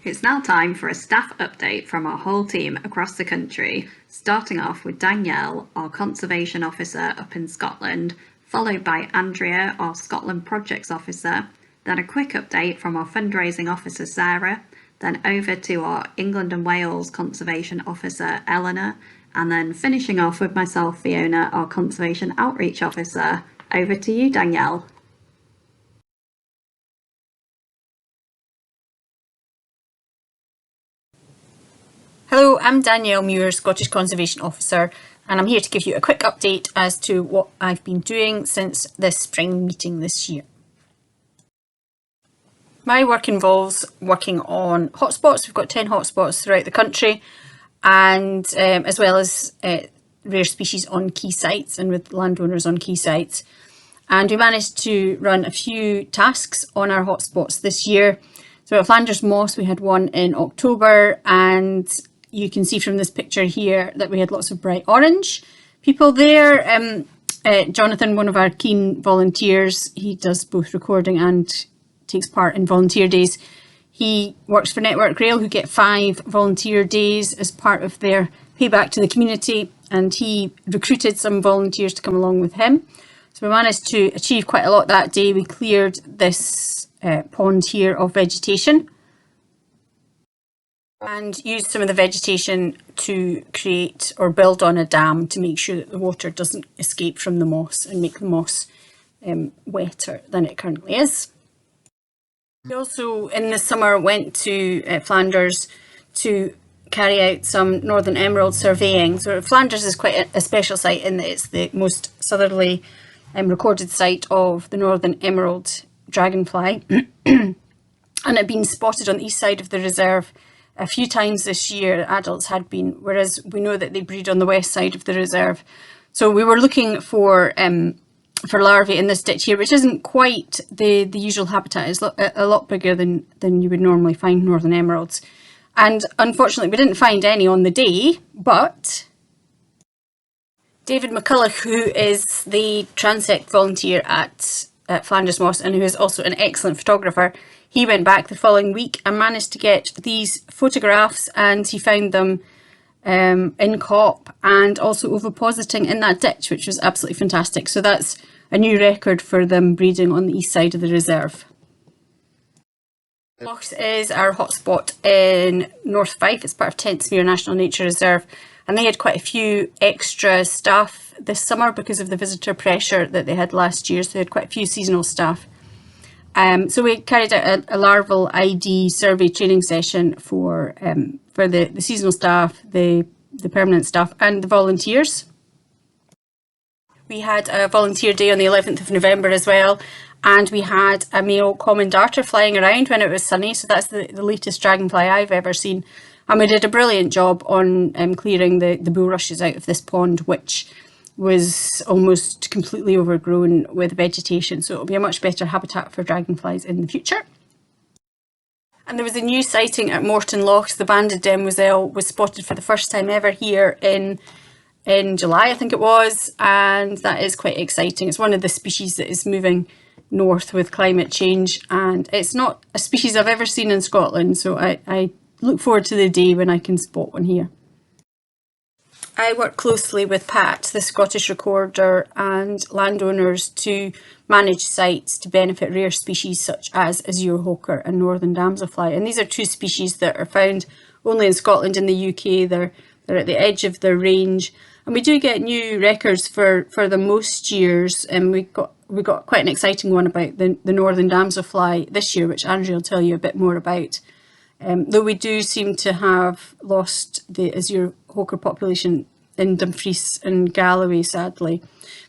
It's now time for a staff update from our whole team across the country, starting off with Danielle, our Conservation Officer up in Scotland, followed by Andrea, our Scotland Projects Officer, then a quick update from our Fundraising Officer Sarah, then over to our England and Wales Conservation Officer Eleanor, and then finishing off with myself, Fiona, our Conservation Outreach Officer. Over to you, Danielle. Hello, I'm Danielle Muir, Scottish Conservation Officer, and I'm here to give you a quick update as to what I've been doing since this spring meeting this year. My work involves working on hotspots. We've got 10 hotspots throughout the country, and as well as rare species on key sites and with landowners on key sites. And we managed to run a few tasks on our hotspots this year. So at Flanders Moss, we had one in October, and you can see from this picture here that we had lots of bright orange people there. Jonathan, one of our keen volunteers, he does both recording and takes part in volunteer days. He works for Network Rail, who get 5 volunteer days as part of their payback to the community, and he recruited some volunteers to come along with him. So we managed to achieve quite a lot that day. We cleared this pond here of vegetation and used some of the vegetation to create or build on a dam to make sure that the water doesn't escape from the moss and make the moss wetter than it currently is. We also in the summer went to Flanders to carry out some Northern Emerald surveying. So Flanders is quite a special site in that it's the most southerly recorded site of the Northern Emerald Dragonfly, and it had been spotted on the east side of the reserve a few times this year. Adults had been, whereas we know that they breed on the west side of the reserve. So we were looking for larvae in this ditch here, which isn't quite the usual habitat. It's a lot bigger than you would normally find Northern Emeralds. And unfortunately, we didn't find any on the day, but David McCulloch, who is the transect volunteer at Flanders Moss and who is also an excellent photographer, he went back the following week and managed to get these photographs, and he found them in COP and also ovipositing in that ditch, which was absolutely fantastic. So that's a new record for them breeding on the east side of the reserve. Lochs is our hotspot in North Fife. It's part of Tentsmuir National Nature Reserve, and they had quite a few extra staff this summer because of the visitor pressure that they had last year. So they had quite a few seasonal staff. So we carried out a larval ID survey training session for the seasonal staff, the permanent staff and the volunteers. We had a volunteer day on the 11th of November as well, and we had a male common darter flying around when it was sunny. So that's the latest dragonfly I've ever seen. And we did a brilliant job on clearing the bulrushes out of this pond, which was almost completely overgrown with vegetation. So it'll be a much better habitat for dragonflies in the future. And there was a new sighting at Morton Lochs. The banded demoiselle was spotted for the first time ever here in July, I think it was, and that is quite exciting. It's one of the species that is moving north with climate change, and it's not a species I've ever seen in Scotland, so I look forward to the day when I can spot one here. I work closely with Pat, the Scottish recorder, and landowners to manage sites to benefit rare species such as azure hawker and northern damselfly. And these are 2 species that are found only in Scotland and the UK. They're at the edge of their range, and we do get new records for them most years. And we got quite an exciting one about the northern damselfly this year, which Andrea will tell you a bit more about. Though we do seem to have lost the azure hawker population in Dumfries and Galloway, sadly.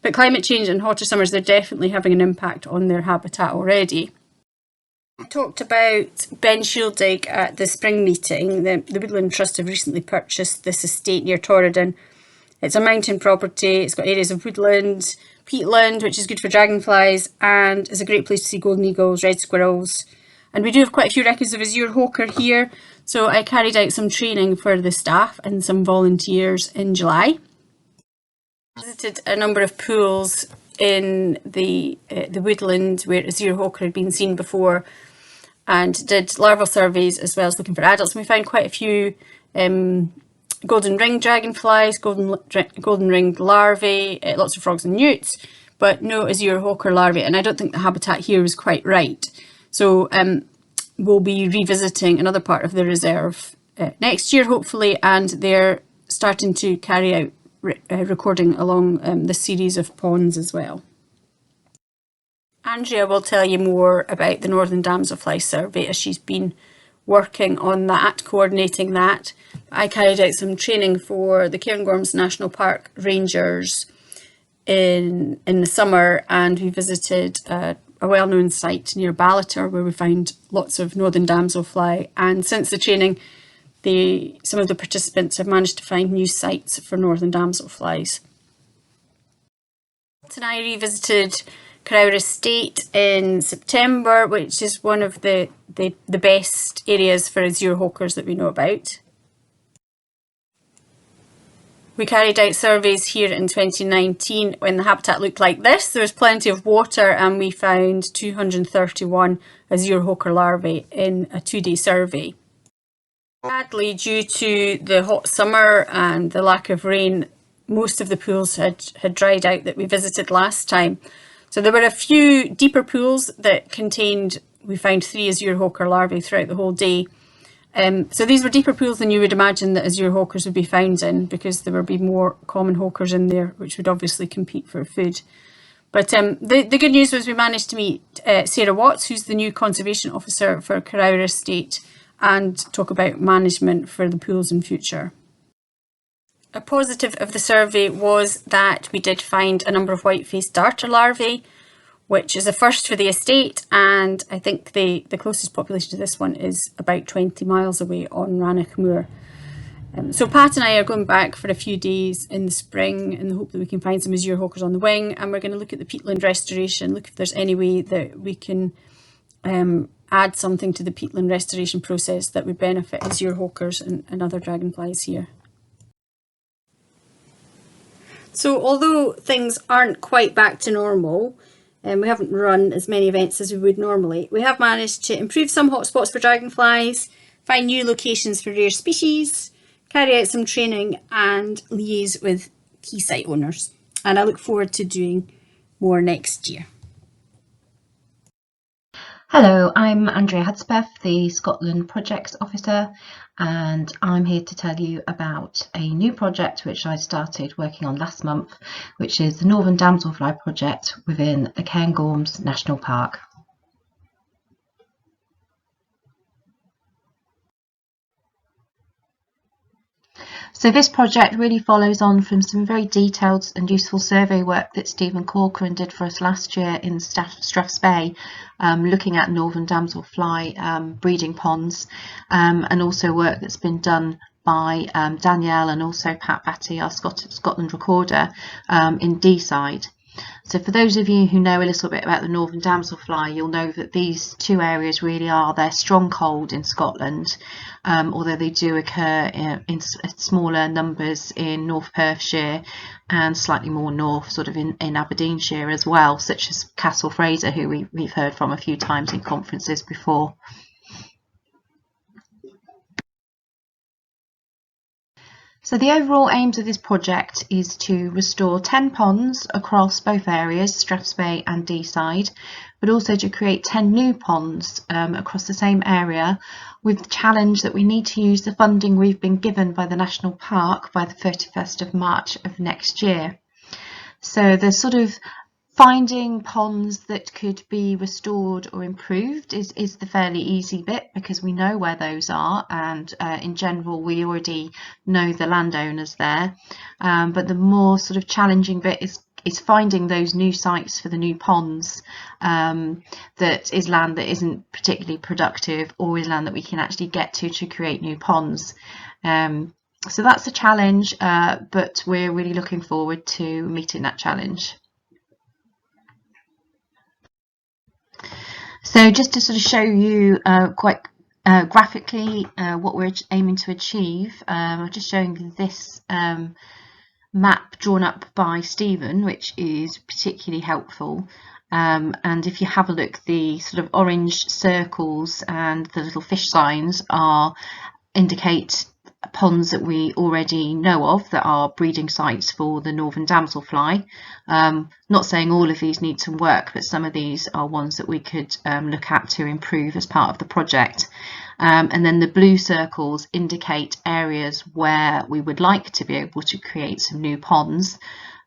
But climate change and hotter summers, they're definitely having an impact on their habitat already. I talked about Ben Shieldig at the spring meeting. The Woodland Trust have recently purchased this estate near Torridon. It's a mountain property. It's got areas of woodland, peatland, which is good for dragonflies, and is a great place to see golden eagles, red squirrels. And we do have quite a few records of azure hawker here. So I carried out some training for the staff and some volunteers in July. I visited a number of pools in the woodland where azure hawker had been seen before, and did larval surveys as well as looking for adults. And we found quite a few golden ring dragonflies, golden ringed larvae, lots of frogs and newts, but no azure hawker larvae. And I don't think the habitat here is quite right. So we'll be revisiting another part of the reserve next year, hopefully, and they're starting to carry out recording along the series of ponds as well. Andrea will tell you more about the Northern Damselfly survey as she's been working on that, coordinating that. I carried out some training for the Cairngorms National Park Rangers in the summer, and we visited a well-known site near Ballater where we found lots of Northern Damselfly, and since the training some of the participants have managed to find new sites for Northern Damselflies. And I revisited Corrour Estate in September, which is one of the best areas for azure hawkers that we know about. We carried out surveys here in 2019 when the habitat looked like this. There was plenty of water, and we found 231 azure hawker larvae in a 2-day survey. Sadly, due to the hot summer and the lack of rain, most of the pools had dried out that we visited last time. So there were a few deeper pools that we found 3 azure hawker larvae throughout the whole day. So these were deeper pools than you would imagine that azure hawkers would be found in, because there would be more common hawkers in there, which would obviously compete for food. But the good news was we managed to meet Sarah Watts, who's the new Conservation Officer for Corrour Estate, and talk about management for the pools in future. A positive of the survey was that we did find a number of white-faced darter larvae, which is a first for the estate, and I think the closest population to this one is about 20 miles away on Rannoch Moor. So Pat and I are going back for a few days in the spring in the hope that we can find some azure hawkers on the wing, and we're going to look at the peatland restoration, look if there's any way that we can add something to the peatland restoration process that would benefit azure hawkers and other dragonflies here. So although things aren't quite back to normal, and we haven't run as many events as we would normally, we have managed to improve some hotspots for dragonflies, find new locations for rare species, carry out some training and liaise with key site owners. And I look forward to doing more next year. Hello, I'm Andrea Hotspot, the Scotland Projects Officer, and I'm here to tell you about a new project which I started working on last month, which is the Northern Damselfly project within the Cairngorms National Park. So this project really follows on from some very detailed and useful survey work that Stephen Corcoran did for us last year in Strathspey, looking at Northern Damselfly breeding ponds, and also work that's been done by Danielle and also Pat Batty, our Scotland recorder, in Deeside. So for those of you who know a little bit about the Northern Damselfly, you'll know that these two areas really are their stronghold in Scotland, although they do occur in smaller numbers in North Perthshire and slightly more north, sort of in Aberdeenshire as well, such as Castle Fraser, who we've heard from a few times in conferences before. So the overall aims of this project is to restore 10 ponds across both areas, Strathspey and Deeside, but also to create 10 new ponds across the same area, with the challenge that we need to use the funding we've been given by the National Park by the 31st of March of next year. So there's sort of finding ponds that could be restored or improved is the fairly easy bit, because we know where those are, and in general we already know the landowners there, but the more sort of challenging bit is finding those new sites for the new ponds, that is land that isn't particularly productive, or is land that we can actually get to create new ponds. So that's a challenge, but we're really looking forward to meeting that challenge. So just to sort of show you quite graphically what we're aiming to achieve, I'm just showing you this map drawn up by Stephen, which is particularly helpful. And if you have a look, the sort of orange circles and the little fish signs indicate ponds that we already know of that are breeding sites for the northern damselfly. Not saying all of these need some work, but some of these are ones that we could look at to improve as part of the project. And then the blue circles indicate areas where we would like to be able to create some new ponds,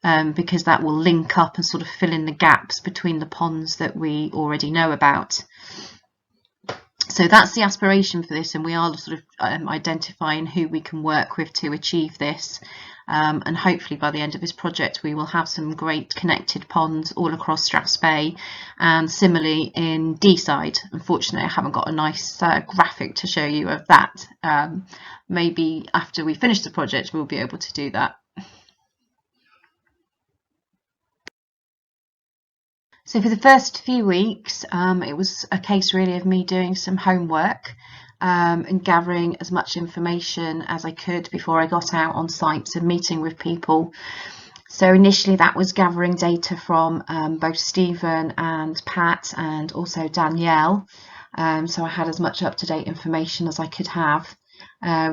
because that will link up and sort of fill in the gaps between the ponds that we already know about. So that's the aspiration for this, and we are sort of identifying who we can work with to achieve this. And hopefully by the end of this project we will have some great connected ponds all across Strathspey, and similarly in Deeside. Unfortunately I haven't got a nice graphic to show you of that. Maybe after we finish the project we'll be able to do that. So for the first few weeks, it was a case really of me doing some homework and gathering as much information as I could before I got out on sites and meeting with people. So initially that was gathering data from both Stephen and Pat and also Danielle. So I had as much up-to-date information as I could have.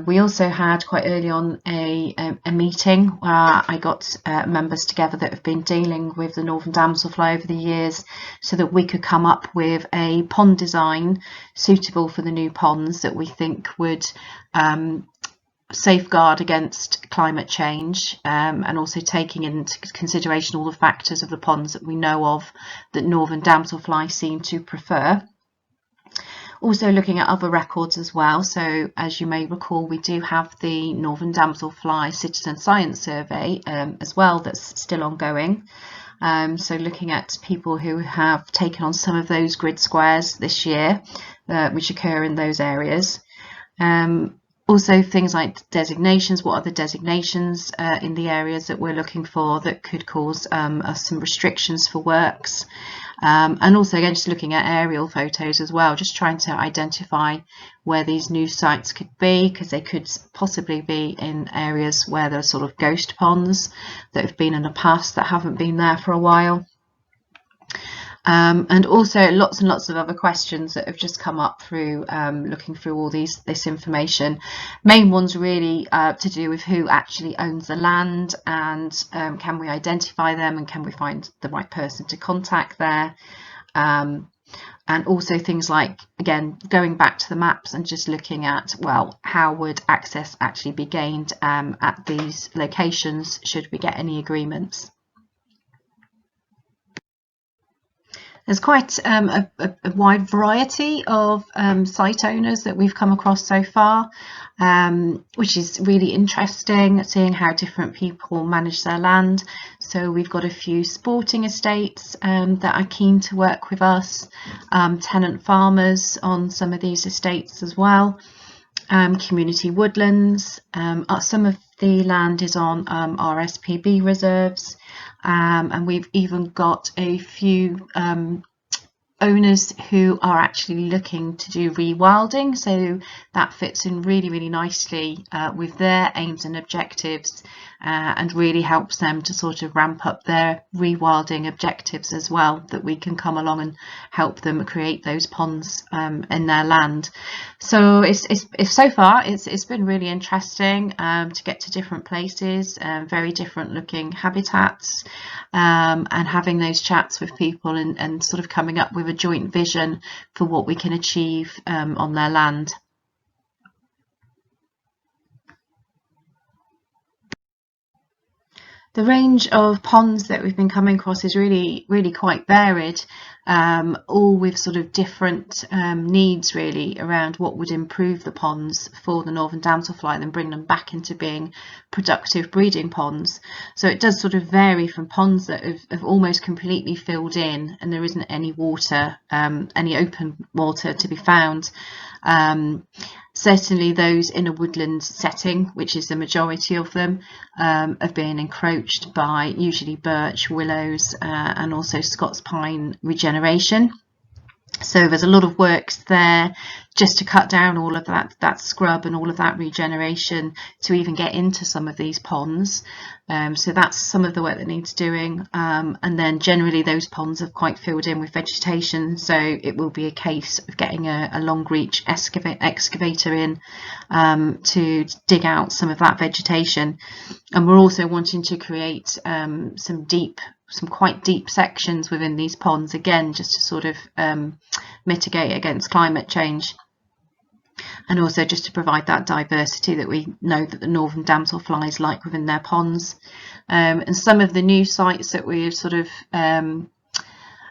We also had quite early on a meeting where I got members together that have been dealing with the northern damselfly over the years, so that we could come up with a pond design suitable for the new ponds that we think would safeguard against climate change, and also taking into consideration all the factors of the ponds that we know of that northern damselfly seem to prefer. Also looking at other records as well. So as you may recall, we do have the Northern Damselfly Citizen Science Survey as well, that's still ongoing. So looking at people who have taken on some of those grid squares this year, which occur in those areas. Also things like designations. What are the designations in the areas that we're looking for that could cause us some restrictions for works? And also again just looking at aerial photos as well, just trying to identify where these new sites could be, because they could possibly be in areas where there are sort of ghost ponds that have been in the past that haven't been there for a while. And also lots and lots of other questions that have just come up through looking through all this information. Main ones really to do with who actually owns the land, and can we identify them, and can we find the right person to contact there. And also things like, again, going back to the maps and just looking at, well, how would access actually be gained at these locations should we get any agreements. There's quite a wide variety of site owners that we've come across so far, which is really interesting, seeing how different people manage their land. So we've got a few sporting estates that are keen to work with us, tenant farmers on some of these estates as well, community woodlands. Some of the land is on RSPB reserves. And we've even got a few owners who are actually looking to do rewilding, so that fits in really, really nicely with their aims and objectives, and really helps them to sort of ramp up their rewilding objectives as well, that we can come along and help them create those ponds in their land. So so far it's been really interesting to get to different places, very different looking habitats, and having those chats with people and sort of coming up with a joint vision for what we can achieve on their land. The range of ponds that we've been coming across is really quite varied, all with sort of different needs really around what would improve the ponds for the northern damselfly and bring them back into being productive breeding ponds. So it does sort of vary from ponds that have almost completely filled in and there isn't any water, any open water to be found. Certainly those in a woodland setting, which is the majority of them, have been encroached by usually birch, willows, and also Scots pine regeneration. So there's a lot of works there just to cut down all of that scrub and all of that regeneration to even get into some of these ponds. So that's some of the work that needs doing, and then generally those ponds are quite filled in with vegetation, so it will be a case of getting a long reach excavator in to dig out some of that vegetation. And we're also wanting to create some quite deep sections within these ponds, again just to sort of mitigate against climate change, and also just to provide that diversity that we know that the northern damselflies like within their ponds. And some of the new sites that we're sort of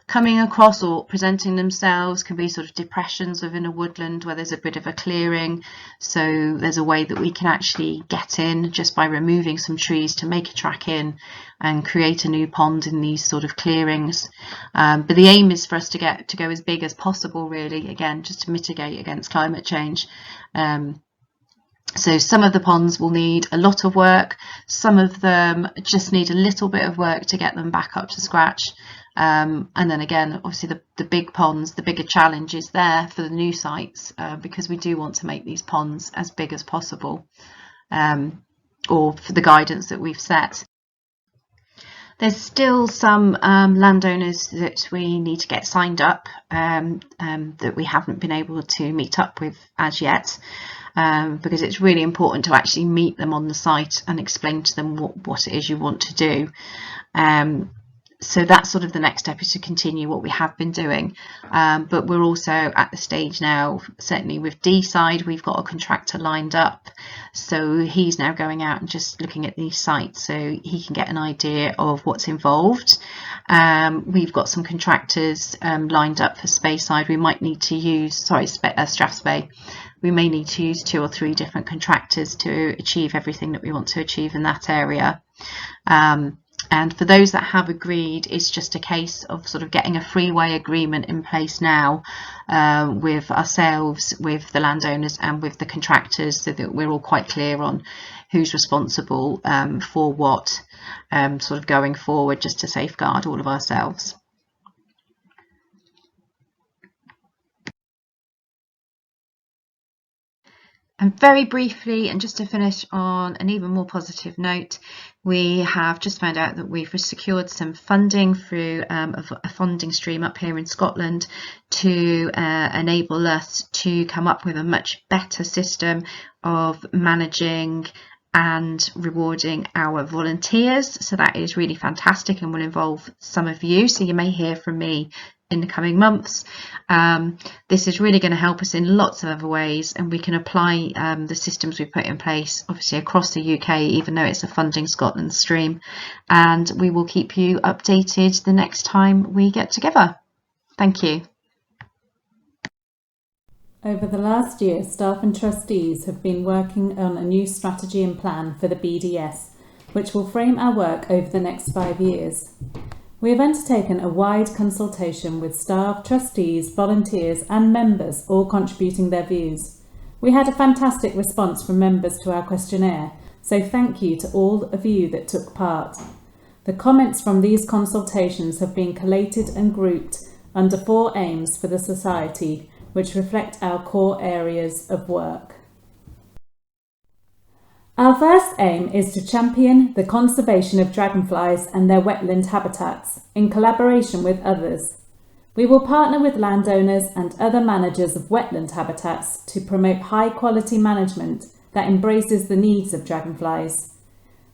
coming across or presenting themselves can be sort of depressions within a woodland where there's a bit of a clearing, so there's a way that we can actually get in just by removing some trees to make a track in and create a new pond in these sort of clearings. But the aim is for us to go as big as possible, really, again just to mitigate against climate change. So some of the ponds will need a lot of work, some of them just need a little bit of work to get them back up to scratch. And then again, obviously the big ponds, the bigger challenge is there for the new sites, because we do want to make these ponds as big as possible, or for the guidance that we've set. There's still some landowners that we need to get signed up, that we haven't been able to meet up with as yet, because it's really important to actually meet them on the site and explain to them what it is you want to do. So that's sort of the next step, is to continue what we have been doing. But we're also at the stage now, certainly with D side, we've got a contractor lined up. So he's now going out and just looking at these sites so he can get an idea of what's involved. We've got some contractors lined up for Speyside. We might need to use, Strathspey. We may need to use 2 or 3 different contractors to achieve everything that we want to achieve in that area. And for those that have agreed, it's just a case of sort of getting a freeway agreement in place now, with ourselves, with the landowners and with the contractors, so that we're all quite clear on who's responsible for what, sort of going forward, just to safeguard all of ourselves. And very briefly, and just to finish on an even more positive note, we have just found out that we've secured some funding through a funding stream up here in Scotland to enable us to come up with a much better system of managing and rewarding our volunteers. So that is really fantastic and will involve some of you. So you may hear from me in the coming months. This is really going to help us in lots of other ways, and we can apply the systems we put in place obviously across the UK, even though it's a Funding Scotland stream, and we will keep you updated the next time we get together. Thank you. Over the last year, staff and trustees have been working on a new strategy and plan for the BDS, which will frame our work over the next 5 years. We have undertaken a wide consultation with staff, trustees, volunteers and members, all contributing their views. We had a fantastic response from members to our questionnaire, so thank you to all of you that took part. The comments from these consultations have been collated and grouped under 4 aims for the Society, which reflect our core areas of work. Our first aim is to champion the conservation of dragonflies and their wetland habitats in collaboration with others. We will partner with landowners and other managers of wetland habitats to promote high quality management that embraces the needs of dragonflies.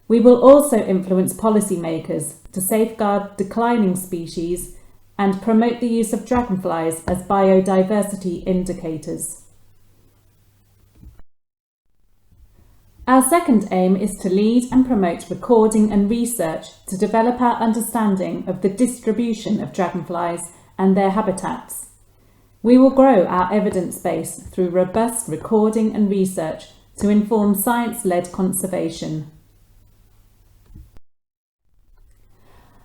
We will also influence policymakers to safeguard declining species and promote the use of dragonflies as biodiversity indicators. Our second aim is to lead and promote recording and research to develop our understanding of the distribution of dragonflies and their habitats. We will grow our evidence base through robust recording and research to inform science-led conservation.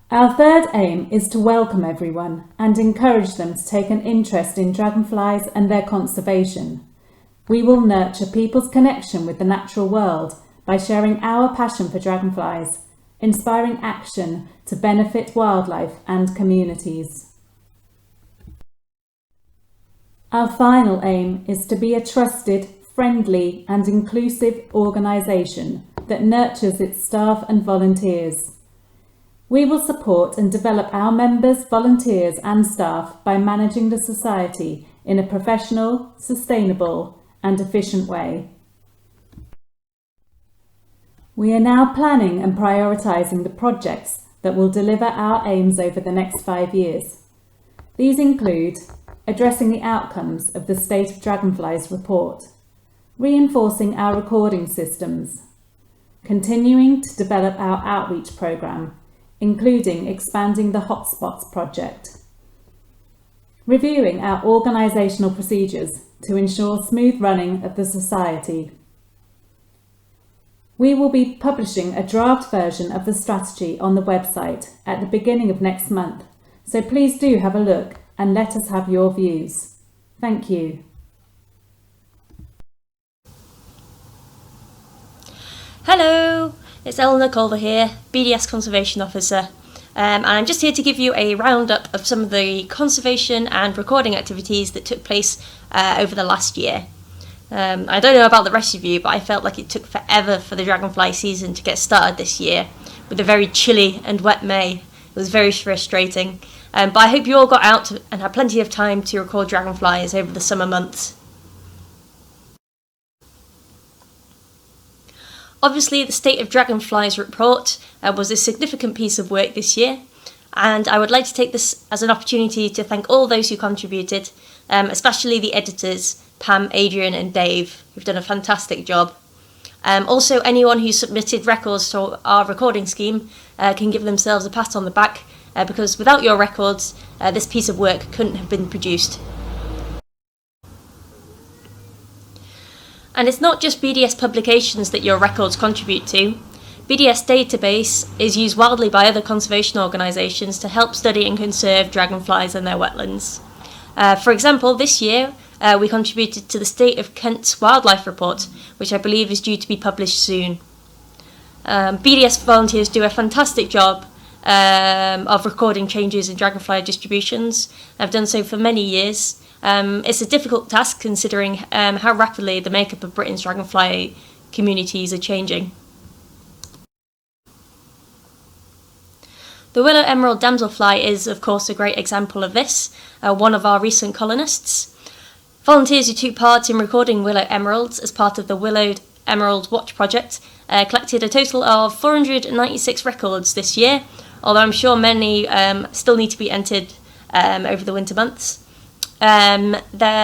Our third aim is to welcome everyone and encourage them to take an interest in dragonflies and their conservation. We will nurture people's connection with the natural world by sharing our passion for dragonflies, inspiring action to benefit wildlife and communities. Our final aim is to be a trusted, friendly and inclusive organisation that nurtures its staff and volunteers. We will support and develop our members, volunteers and staff by managing the Society in a professional, sustainable and efficient way. We are now planning and prioritising the projects that will deliver our aims over the next 5 years. These include addressing the outcomes of the State of Dragonflies report, reinforcing our recording systems, continuing to develop our outreach programme, including expanding the Hotspots project, reviewing our organisational procedures to ensure smooth running of the Society. We will be publishing a draft version of the strategy on the website at the beginning of next month, so please do have a look and let us have your views. Thank you. Hello, it's Eleanor here, BDS Conservation Officer, and I'm just here to give you a roundup of some of the conservation and recording activities that took place over the last year. I don't know about the rest of you, but I felt like it took forever for the dragonfly season to get started this year, with a very chilly and wet May. It was very frustrating, but I hope you all got out and had plenty of time to record dragonflies over the summer months. Obviously, the State of Dragonflies report was a significant piece of work this year, and I would like to take this as an opportunity to thank all those who contributed, especially the editors, Pam, Adrian and Dave, who've done a fantastic job. Also, anyone who submitted records to our recording scheme can give themselves a pat on the back, because without your records, this piece of work couldn't have been produced. And it's not just BDS publications that your records contribute to. BDS database is used widely by other conservation organisations to help study and conserve dragonflies and their wetlands. For example, this year we contributed to the State of Kent's Wildlife Report, which I believe is due to be published soon. BDS volunteers do a fantastic job of recording changes in dragonfly distributions. I've done so for many years. It's a difficult task considering how rapidly the makeup of Britain's dragonfly communities are changing. The Willow Emerald Damselfly is of course a great example of this, one of our recent colonists. Volunteers who took part in recording Willow Emeralds as part of the Willow Emerald Watch Project collected a total of 496 records this year, although I'm sure many still need to be entered over the winter months. The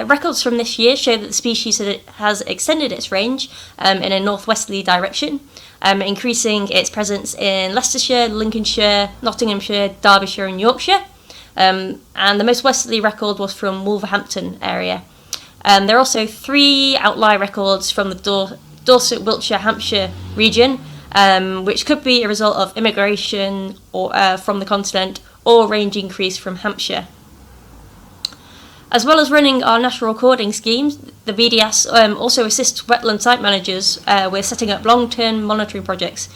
records from this year show that the species has extended its range in a northwesterly direction, increasing its presence in Leicestershire, Lincolnshire, Nottinghamshire, Derbyshire and Yorkshire. And the most westerly record was from Wolverhampton area. There are also 3 outlier records from the Dorset, Wiltshire, Hampshire region, which could be a result of immigration or from the continent or range increase from Hampshire. As well as running our national recording schemes, the BDS also assists wetland site managers with setting up long-term monitoring projects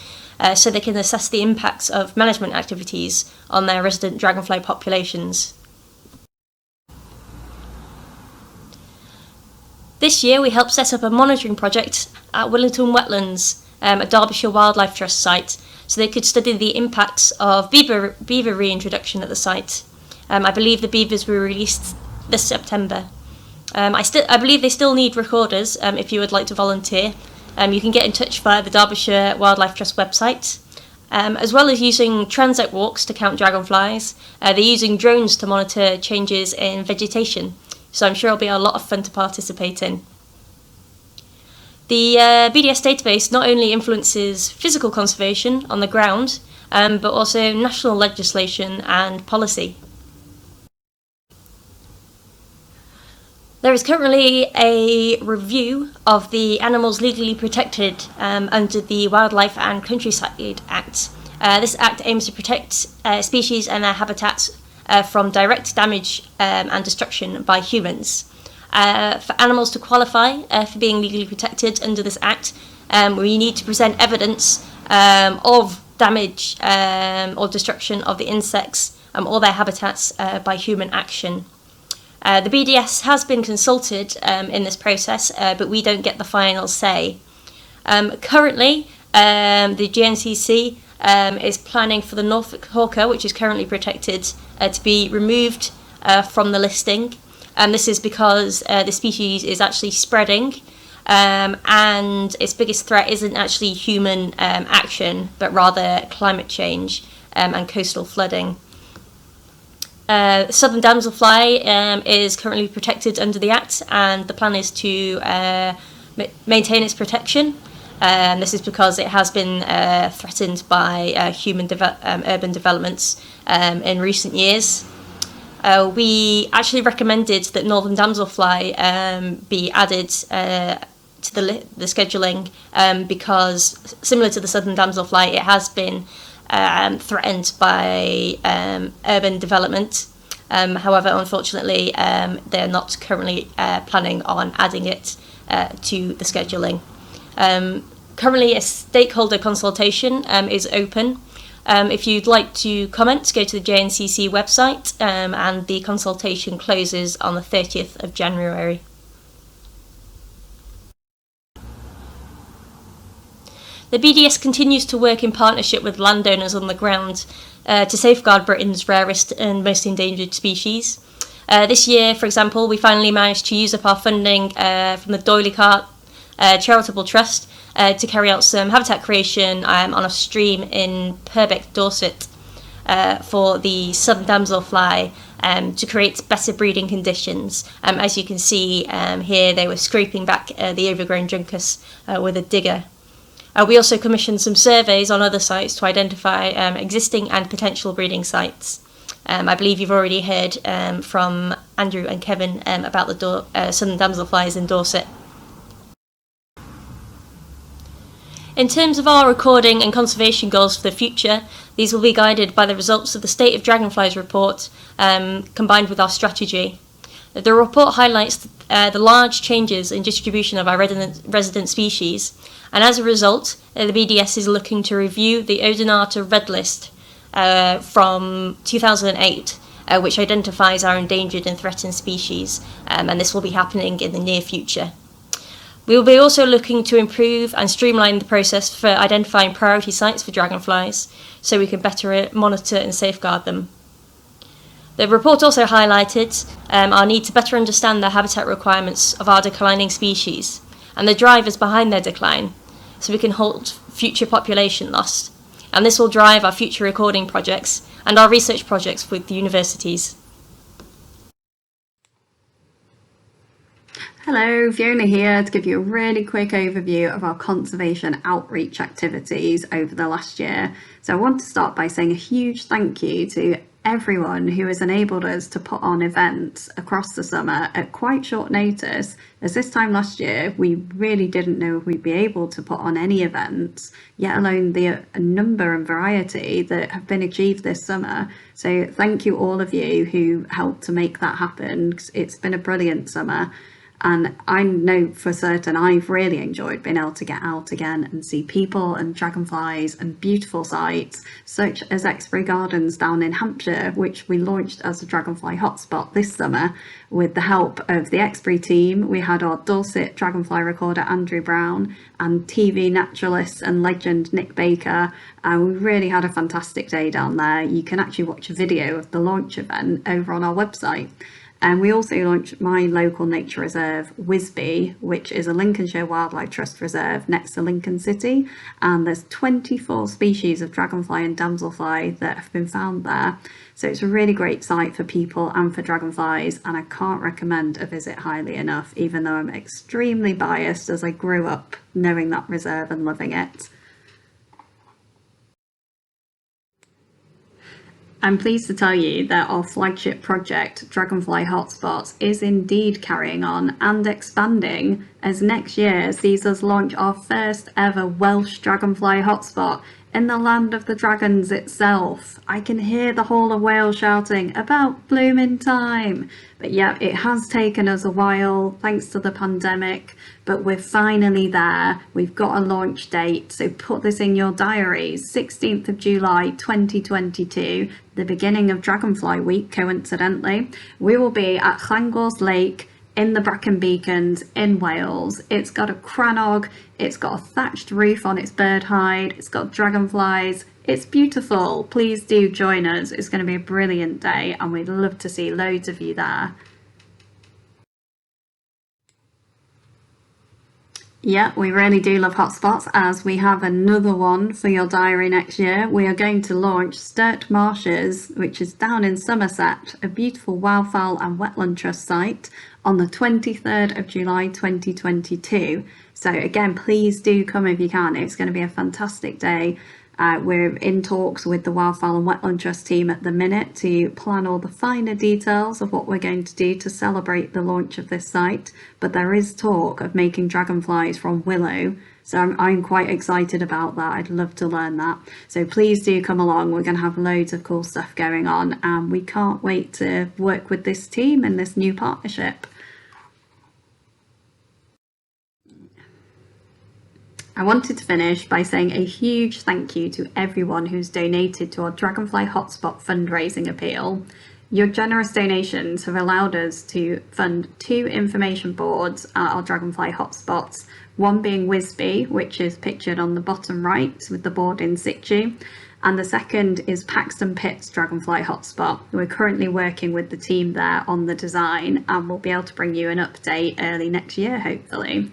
so they can assess the impacts of management activities on their resident dragonfly populations. This year we helped set up a monitoring project at Willington Wetlands, a Derbyshire Wildlife Trust site, so they could study the impacts of beaver reintroduction at the site. I believe the beavers were released this September. I believe they still need recorders if you would like to volunteer. You can get in touch via the Derbyshire Wildlife Trust website. As well as using transect walks to count dragonflies, they're using drones to monitor changes in vegetation, so I'm sure it'll be a lot of fun to participate in. The BDS database not only influences physical conservation on the ground, but also national legislation and policy. There is currently a review of the animals legally protected under the Wildlife and Countryside Act. This act aims to protect species and their habitats from direct damage and destruction by humans. For animals to qualify for being legally protected under this act, we need to present evidence of damage or destruction of the insects or their habitats by human action. The BDS has been consulted in this process, but we don't get the final say. Currently, the GNCC is planning for the Norfolk hawker, which is currently protected, to be removed from the listing. And this is because the species is actually spreading, and its biggest threat isn't actually human action, but rather climate change and coastal flooding. Southern Damselfly is currently protected under the Act, and the plan is to maintain its protection. This is because it has been threatened by human urban developments in recent years. We actually recommended that Northern Damselfly be added to the scheduling because, similar to the Southern Damselfly, it has been threatened by urban development. However, unfortunately, they're not currently planning on adding it to the scheduling. Currently, a stakeholder consultation is open. If you'd like to comment, go to the JNCC website, and the consultation closes on the 30th of January. The BDS continues to work in partnership with landowners on the ground to safeguard Britain's rarest and most endangered species. This year, for example, we finally managed to use up our funding from the D'Oyly Cart Charitable Trust to carry out some habitat creation on a stream in Purbeck, Dorset, for the southern damselfly to create better breeding conditions. As you can see here, they were scraping back the overgrown juncus with a digger. We also commissioned some surveys on other sites to identify existing and potential breeding sites. I believe you've already heard from Andrew and Kevin about the southern damselflies in Dorset. In terms of our recording and conservation goals for the future, these will be guided by the results of the State of Dragonflies report combined with our strategy. The report highlights the large changes in distribution of our resident species, and as a result, the BDS is looking to review the Odonata Red List from 2008, which identifies our endangered and threatened species, and this will be happening in the near future. We will be also looking to improve and streamline the process for identifying priority sites for dragonflies, so we can better monitor and safeguard them. The report also highlighted our need to better understand the habitat requirements of our declining species and the drivers behind their decline, so we can halt future population loss. And this will drive our future recording projects and our research projects with the universities. Hello, Fiona here to give you a really quick overview of our conservation outreach activities over the last year. So I want to start by saying a huge thank you to everyone who has enabled us to put on events across the summer at quite short notice, as this time last year we really didn't know if we'd be able to put on any events, yet alone the number and variety that have been achieved this summer. So thank you all of you who helped to make that happen. It's been a brilliant summer. And I know for certain I've really enjoyed being able to get out again and see people and dragonflies and beautiful sites such as Exbury Gardens down in Hampshire, which we launched as a Dragonfly Hotspot this summer with the help of the Exbury team. We had our Dorset dragonfly recorder Andrew Brown and TV naturalist and legend Nick Baker, and we really had a fantastic day down there. You can actually watch a video of the launch event over on our website. And we also launched my local nature reserve, Wisby, which is a Lincolnshire Wildlife Trust reserve next to Lincoln City. And there's 24 species of dragonfly and damselfly that have been found there. So it's a really great site for people and for dragonflies. And I can't recommend a visit highly enough, even though I'm extremely biased as I grew up knowing that reserve and loving it. I'm pleased to tell you that our flagship project, Dragonfly Hotspots, is indeed carrying on and expanding, as next year sees us launch our first ever Welsh Dragonfly Hotspot in the land of the dragons itself. I can hear the whole of Wales shouting about blooming time. But yeah, it has taken us a while thanks to the pandemic, but we're finally there. We've got a launch date, so put this in your diaries. 16th of July 2022, the beginning of Dragonfly Week, coincidentally. We will be at Llangorse Lake in the Brecon Beacons in Wales. It's got a crannog, it's got a thatched roof on its bird hide, it's got dragonflies. It's beautiful. Please do join us. It's going to be a brilliant day and we'd love to see loads of you there. Yeah, we really do love hotspots, as we have another one for your diary next year. We are going to launch Sturt Marshes, which is down in Somerset, a beautiful wildfowl and wetland trust site, on the 23rd of July 2022. So again, please do come if you can. It's going to be a fantastic day. We're in talks with the Wildfowl and Wetland Trust team at the minute to plan all the finer details of what we're going to do to celebrate the launch of this site, but there is talk of making dragonflies from willow, so I'm quite excited about that. I'd love to learn that. So please do come along. We're going to have loads of cool stuff going on and we can't wait to work with this team in this new partnership. I wanted to finish by saying a huge thank you to everyone who's donated to our Dragonfly Hotspot fundraising appeal. Your generous donations have allowed us to fund 2 information boards at our Dragonfly Hotspots, one being Wisby, which is pictured on the bottom right with the board in situ, and the second is Paxton Pit's Dragonfly Hotspot. We're currently working with the team there on the design and we'll be able to bring you an update early next year, hopefully.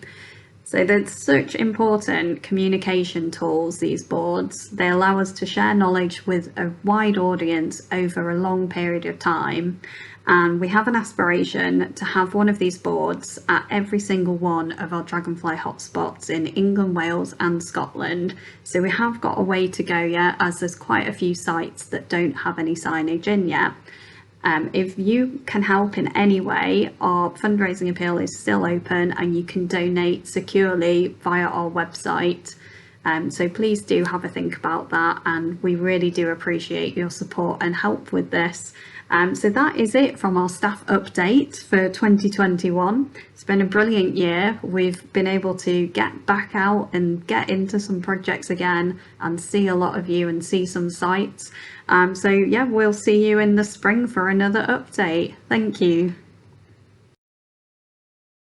So they're such important communication tools, these boards. They allow us to share knowledge with a wide audience over a long period of time. And we have an aspiration to have one of these boards at every single one of our Dragonfly hotspots in England, Wales and Scotland. So we have got a way to go yet, as there's quite a few sites that don't have any signage in yet. If you can help in any way, our fundraising appeal is still open and you can donate securely via our website. So please do have a think about that, and we really do appreciate your support and help with this. So that is it from our staff update for 2021. It's been a brilliant year. We've been able to get back out and get into some projects again and see a lot of you and see some sites. So yeah, we'll see you in the spring for another update. Thank you.